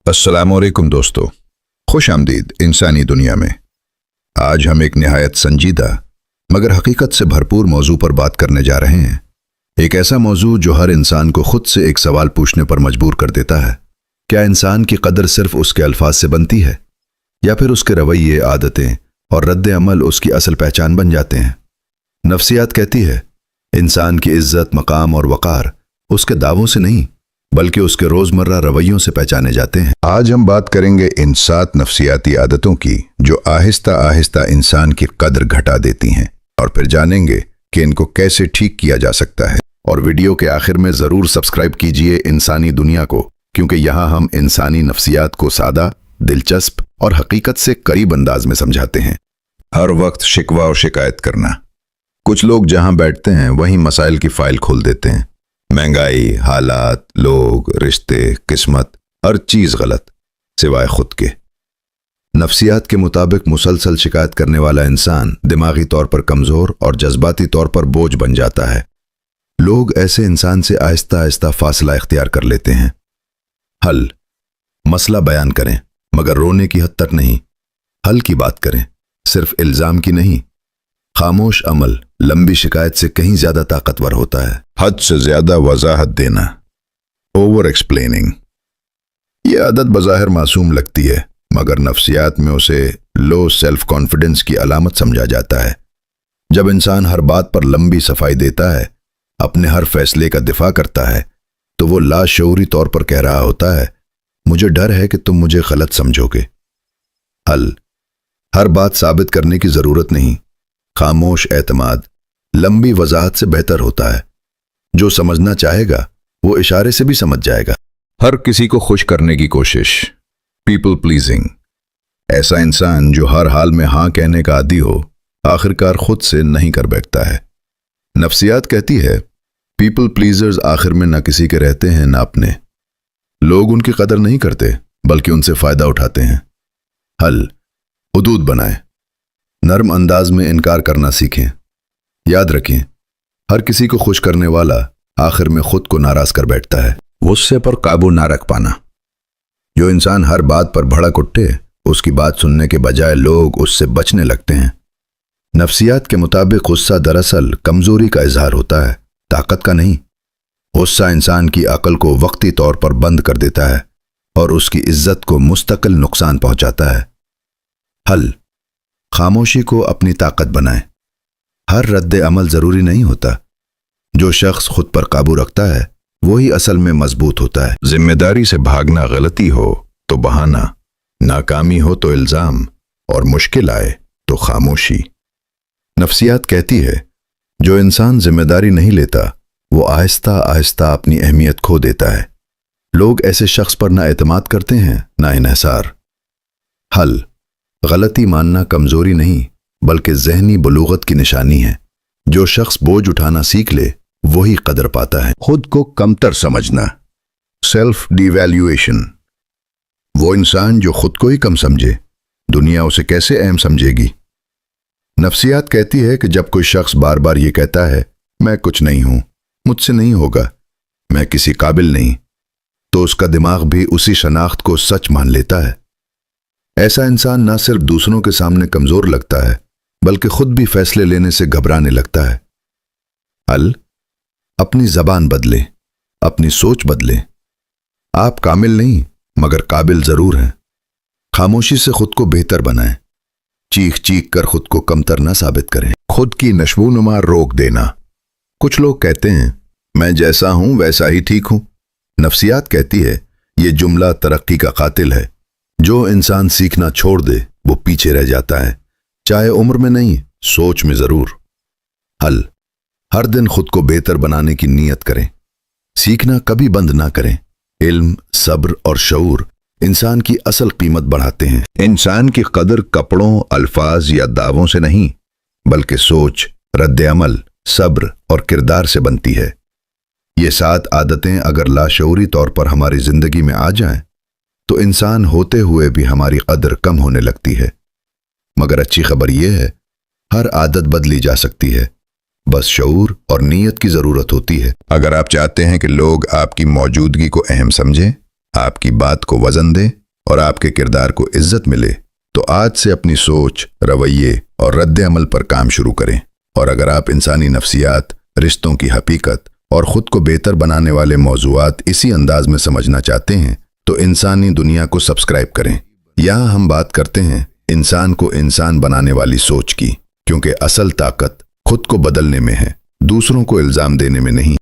अस्सलाम वालेकुम दोस्तों, खुश आमदीद इंसानी दुनिया में। आज हम एक निहायत संजीदा मगर हकीकत से भरपूर मौजू पर बात करने जा रहे हैं। एक ऐसा मौजू जो हर इंसान को खुद से एक सवाल पूछने पर मजबूर कर देता है। क्या इंसान की कदर सिर्फ उसके अल्फाज से बनती है या फिर उसके रवैये, आदतें और रद्द अमल उसकी असल पहचान बन जाते हैं? नफ्सियात कहती है इंसान की इज्जत, मकाम और वक़ार उसके दावों से नहीं बल्कि उसके रोजमर्रा रवैयों से पहचाने जाते हैं। आज हम बात करेंगे इन 7 नफ्सियाती आदतों की जो आहिस्ता आहिस्ता इंसान की कदर घटा देती हैं, और फिर जानेंगे कि इनको कैसे ठीक किया जा सकता है। और वीडियो के आखिर में ज़रूर सब्सक्राइब कीजिए इंसानी दुनिया को, क्योंकि यहाँ हम इंसानी नफ्सियात को सादा, दिलचस्प और हकीकत से करीब अंदाज में समझाते हैं। हर वक्त शिकवा और शिकायत करना। कुछ लोग जहां बैठते हैं वहीं मसाइल की फाइल खोल देते हैं। महंगाई, हालात, लोग, रिश्ते, किस्मत, हर चीज गलत सिवाय खुद के। नफ्सियात के मुताबिक मुसलसल शिकायत करने वाला इंसान दिमागी तौर पर कमजोर और जज्बाती तौर पर बोझ बन जाता है। लोग ऐसे इंसान से आहिस्ता आहिस्ता फासला इख्तियार कर लेते हैं। हल, मसला बयान करें मगर रोने की हद तक नहीं। हल की बात करें, सिर्फ इल्जाम की नहीं। खामोश अमल लंबी शिकायत से कहीं ज्यादा ताकतवर होता है। हद से ज्यादा वजाहत देना, ओवर एक्सप्लेनिंग। यह आदत बज़ाहिर मासूम लगती है मगर नफ्सियात में उसे लो सेल्फ कॉन्फिडेंस की अलामत समझा जाता है। जब इंसान हर बात पर लंबी सफाई देता है, अपने हर फैसले का दिफा करता है, तो वो लाशऊरी तौर पर कह रहा होता है, मुझे डर है कि तुम मुझे गलत समझोगे। हल, हर बात साबित करने की जरूरत नहीं। खामोश एतमाद लंबी वजाहत से बेहतर होता है। जो समझना चाहेगा वो इशारे से भी समझ जाएगा। हर किसी को खुश करने की कोशिश, पीपल प्लीजिंग। ऐसा इंसान जो हर हाल में हाँ कहने का आदी हो, आखिरकार खुद से नहीं कर बैठता है। नफ्सियात कहती है पीपल प्लीजर्स आखिर में ना किसी के रहते हैं ना अपने। लोग उनकी कदर नहीं करते बल्कि उनसे फायदा उठाते हैं। हल, हुदूद बनाएं। नर्म अंदाज में इनकार करना सीखें। याद रखें, हर किसी को खुश करने वाला आखिर में खुद को नाराज कर बैठता है। गुस्से पर काबू ना रख पाना। जो इंसान हर बात पर भड़क उठे, उसकी बात सुनने के बजाय लोग उससे बचने लगते हैं। नफ्सियात के मुताबिक गुस्सा दरअसल कमजोरी का इजहार होता है, ताकत का नहीं। गुस्सा इंसान की अकल को वक्ती तौर पर बंद कर देता है और उसकी इज्जत को मुस्तकिल नुकसान पहुंचाता है। हल, खामोशी को अपनी ताकत बनाएं। हर रद्द अमल जरूरी नहीं होता। जो शख्स खुद पर काबू रखता है वही असल में मजबूत होता है। जिम्मेदारी से भागना गलती हो तो बहाना, नाकामी हो तो इल्जाम और मुश्किल आए तो खामोशी। नफ्सियात कहती है जो इंसान जिम्मेदारी नहीं लेता वो आहिस्ता आहिस्ता अपनी अहमियत खो देता है। लोग ऐसे शख्स पर ना एतमाद करते हैं ना इन्हिसार। हल, गलती मानना कमजोरी नहीं बल्कि ज़हनी बलूगत की निशानी है। जो शख्स बोझ उठाना सीख ले वही कदर पाता है। खुद को कमतर समझना, सेल्फ डिवैल्यूएशन। वो इंसान जो खुद को ही कम समझे, दुनिया उसे कैसे अहम समझेगी? नफ्सियात कहती है कि जब कोई शख्स बार बार ये कहता है मैं कुछ नहीं हूं, मुझसे नहीं होगा, मैं किसी काबिल नहीं, तो उसका दिमाग भी उसी शनाख्त को सच मान लेता है। ऐसा इंसान न सिर्फ दूसरों के सामने कमजोर लगता है बल्कि खुद भी फैसले लेने से घबराने लगता है। हल, अपनी जबान बदलें, अपनी सोच बदलें। आप कामिल नहीं मगर काबिल जरूर हैं। खामोशी से खुद को बेहतर बनाएं। चीख चीख कर खुद को कमतर न साबित करें। खुद की नश्वोनुमा रोक देना। कुछ लोग कहते हैं मैं जैसा हूं वैसा ही ठीक हूं। नफ्सियात कहती है यह जुमला तरक्की का कातिल है। जो इंसान सीखना छोड़ दे वो पीछे रह जाता है, चाहे उम्र में नहीं सोच में जरूर। हल, हर दिन खुद को बेहतर बनाने की नीयत करें। सीखना कभी बंद ना करें। इल्म, सब्र और शऊर इंसान की असल कीमत बढ़ाते हैं। इंसान की कदर कपड़ों, अल्फाज या दावों से नहीं बल्कि सोच, रद्द अमल, सब्र और किरदार से बनती है। ये 7 आदतें अगर लाशऊरी तौर पर हमारी जिंदगी में आ जाएं तो इंसान होते हुए भी हमारी कदर कम होने लगती है। मगर अच्छी खबर यह है हर आदत बदली जा सकती है, बस शऊर और नीयत की जरूरत होती है। अगर आप चाहते हैं कि लोग आपकी मौजूदगी को अहम समझें, آپ کی بات کو وزن دے اور آپ کے کردار کو عزت ملے تو آج سے اپنی سوچ، رویے اور رد عمل پر کام شروع کریں۔ اور اگر آپ انسانی نفسیات، رشتوں کی حقیقت اور خود کو بہتر بنانے والے موضوعات اسی انداز میں سمجھنا چاہتے ہیں تو انسانی دنیا کو سبسکرائب کریں۔ یہاں ہم بات کرتے ہیں انسان کو انسان بنانے والی سوچ کی، کیونکہ اصل طاقت خود کو بدلنے میں ہے، دوسروں کو الزام دینے میں نہیں۔